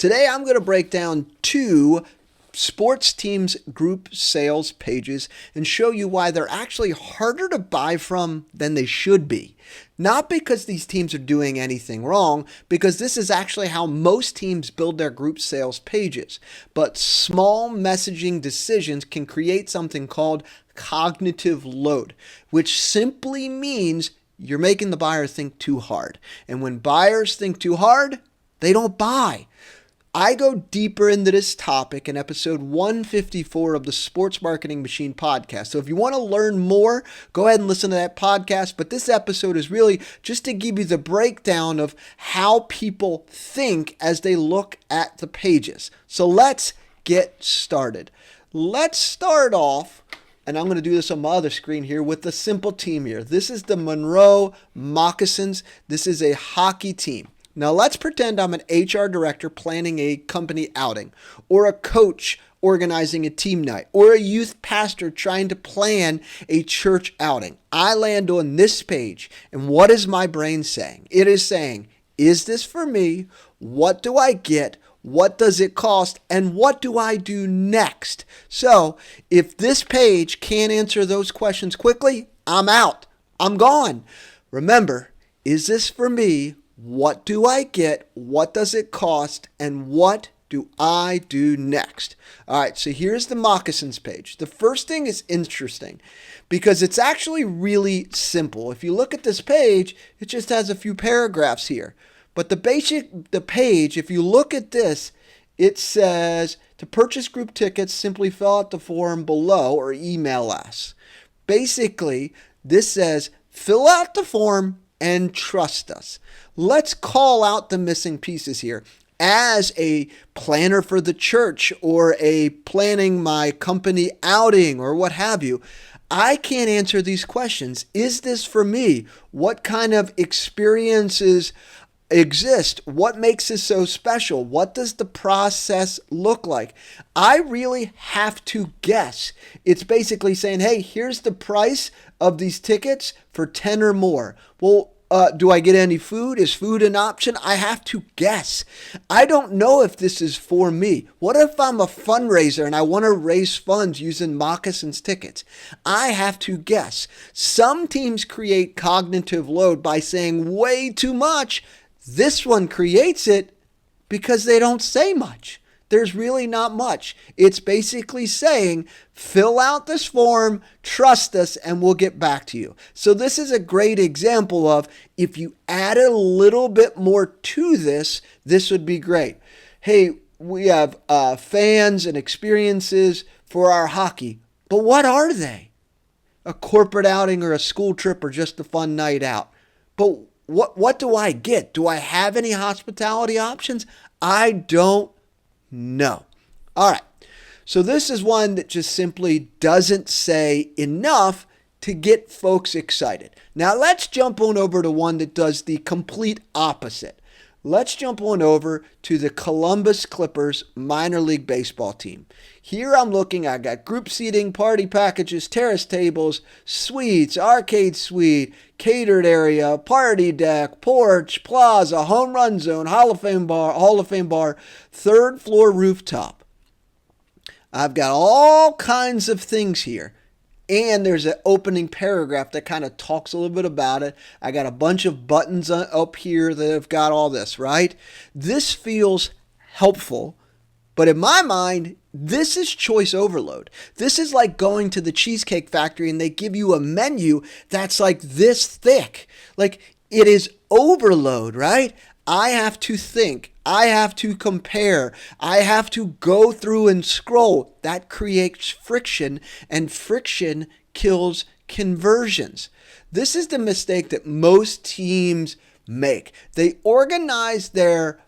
Today I'm going to break down two sports teams' group sales pages and show you why they're actually harder to buy from than they should be. Not because these teams are doing anything wrong, because this is actually how most teams build their group sales pages. But small messaging decisions can create something called cognitive load, which simply means you're making the buyer think too hard. And when buyers think too hard, they don't buy. I go deeper into this topic in episode 154 of the Sports Marketing Machine podcast. So if you want to learn more, go ahead and listen to that podcast. But this episode is really just to give you the breakdown of how people think as they look at the pages. So let's get started. Let's start off, and I'm going to do this on my other screen here, with the simple team here. This is the Monroe Moccasins. This is a hockey team. Now let's pretend I'm an HR director planning a company outing, or a coach organizing a team night, or a youth pastor trying to plan a church outing. I land on this page, and what is my brain saying? It is saying, is this for me? What do I get? What does it cost? And what do I do next? So if this page can't answer those questions quickly, I'm out. I'm gone. Remember, is this for me? What do I get? What does it cost? And what do I do next? All right, so here's the moccasins page. The first thing is interesting because it's actually really simple. If you look at this page, it just has a few paragraphs here. But the page, if you look at this, it says to purchase group tickets, simply fill out the form below or email us. Basically, this says fill out the form and trust us. Let's call out the missing pieces here. As a planner for the church or a planning my company outing or what have you, I can't answer these questions. Is this for me? What kind of experiences exist? What makes this so special? What does the process look like? I really have to guess. It's basically saying, hey, here's the price of these tickets for 10 or more. Well, do I get any food? Is food an option? I have to guess. I don't know if this is for me. What if I'm a fundraiser and I want to raise funds using moccasins tickets? I have to guess. Some teams create cognitive load by saying way too much. This one creates it because they don't say much. There's really not much. It's basically saying, fill out this form, trust us, and we'll get back to you. So this is a great example of if you add a little bit more to this, this would be great. Hey, we have fans and experiences for our hockey, but what are they? A corporate outing or a school trip or just a fun night out? But what do I get? Do I have any hospitality options? I don't know. All right. So this is one that just simply doesn't say enough to get folks excited. Now let's jump on over to one that does the complete opposite. Let's jump on over to the Columbus Clippers minor league baseball team. Here I'm looking, I got group seating, party packages, terrace tables, suites, arcade suite, catered area, party deck, porch, plaza, home run zone, Hall of Fame bar, third floor rooftop. I've got all kinds of things here. And there's an opening paragraph that kind of talks a little bit about it. I got a bunch of buttons up here that have got all this, right? This feels helpful, but in my mind, this is choice overload. This is like going to the Cheesecake Factory and they give you a menu that's like this thick. Like it is overload, right? I have to think. I have to compare. I have to go through and scroll. That creates friction, and friction kills conversions. This is the mistake that most teams make. They organize their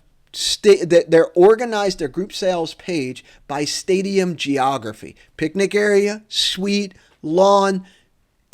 group sales page by stadium geography. Picnic area, suite, lawn.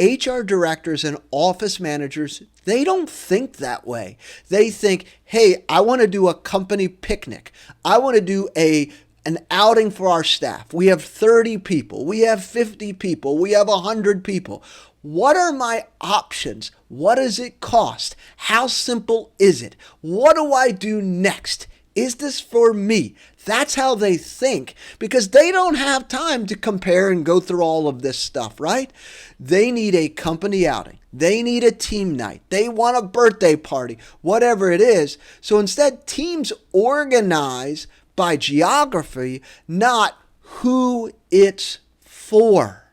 HR directors and office managers, they don't think that way. They think, hey, I want to do a company picnic. I want to do an outing for our staff. We have 30 people. We have 50 people. We have 100 people. What are my options? What does it cost? How simple is it? What do I do next? Is this for me? That's how they think, because they don't have time to compare and go through all of this stuff, right? They need a company outing. They need a team night. They want a birthday party, whatever it is. So instead, teams organize by geography, not who it's for.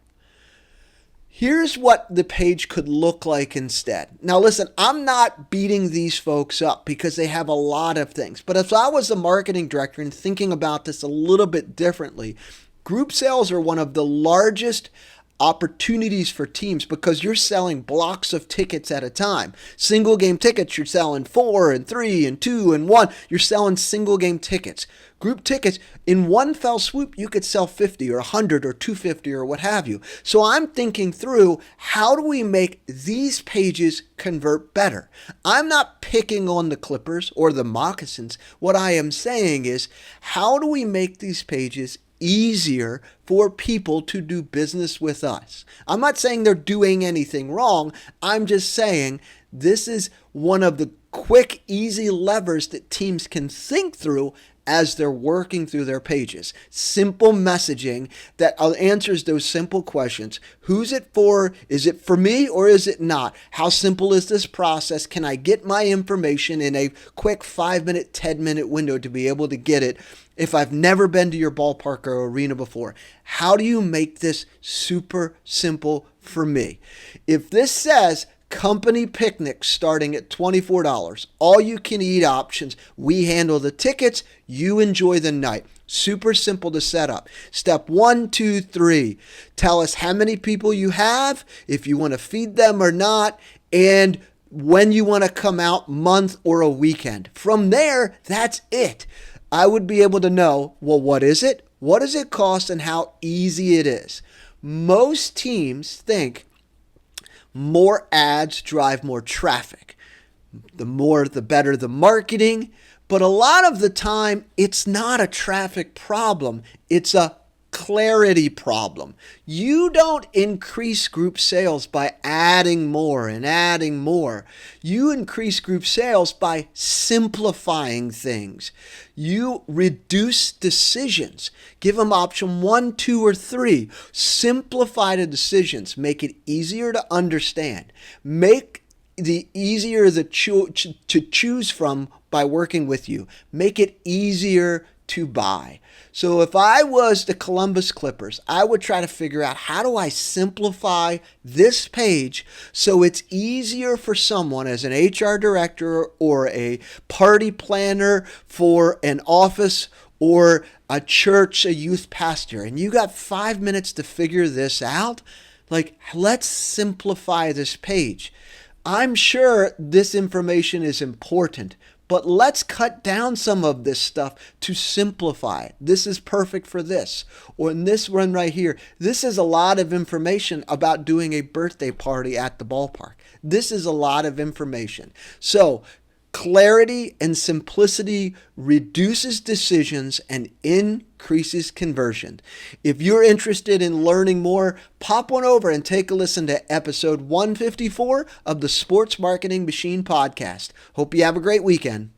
Here's what the page could look like instead. Now listen, I'm not beating these folks up because they have a lot of things. But if I was a marketing director and thinking about this a little bit differently, group sales are one of the largest opportunities for teams because you're selling blocks of tickets at a time. Single game tickets, you're selling 4 and 3 and 2 and 1. You're selling single game tickets. Group tickets, in one fell swoop, you could sell 50 or 100 or 250 or what have you. So I'm thinking through, how do we make these pages convert better? I'm not picking on the Clippers or the Moccasins. What I am saying is, how do we make these pages easier for people to do business with us? I'm not saying they're doing anything wrong. I'm just saying this is one of the quick, easy levers that teams can think through as they're working through their pages. Simple messaging that answers those simple questions. Who's it for? Is it for me or is it not? How simple is this process? Can I get my information in a quick 5-minute, 10-minute window to be able to get it if I've never been to your ballpark or arena before? How do you make this super simple for me? If this says company picnic starting at $24, all you can eat options, we handle the tickets, you enjoy the night. Super simple to set up. Step 1, 2, 3. Tell us how many people you have, if you want to feed them or not, and when you want to come out, month or a weekend. From there, that's it. I would be able to know, well, what is it? What does it cost and how easy it is? Most teams think more ads drive more traffic. The more, the better the marketing. But a lot of the time, it's not a traffic problem. It's a clarity problem. You don't increase group sales by adding more and adding more. You increase group sales by simplifying things. You reduce decisions. Give them option 1, 2, or 3. Simplify the decisions. Make it easier to understand. Make the easier to choose from by working with you. Make it easier to buy. So if I was the Columbus Clippers, I would try to figure out, how do I simplify this page so it's easier for someone as an HR director or a party planner for an office or a church, a youth pastor, and you got 5 minutes to figure this out? Like, let's simplify this page. I'm sure this information is important, but let's cut down some of this stuff to simplify it. This is perfect for this. Or in this one right here, this is a lot of information about doing a birthday party at the ballpark. This is a lot of information. So clarity and simplicity reduces decisions and increases conversion. If you're interested in learning more, pop on over and take a listen to episode 154 of the Sports Marketing Machine podcast. Hope you have a great weekend.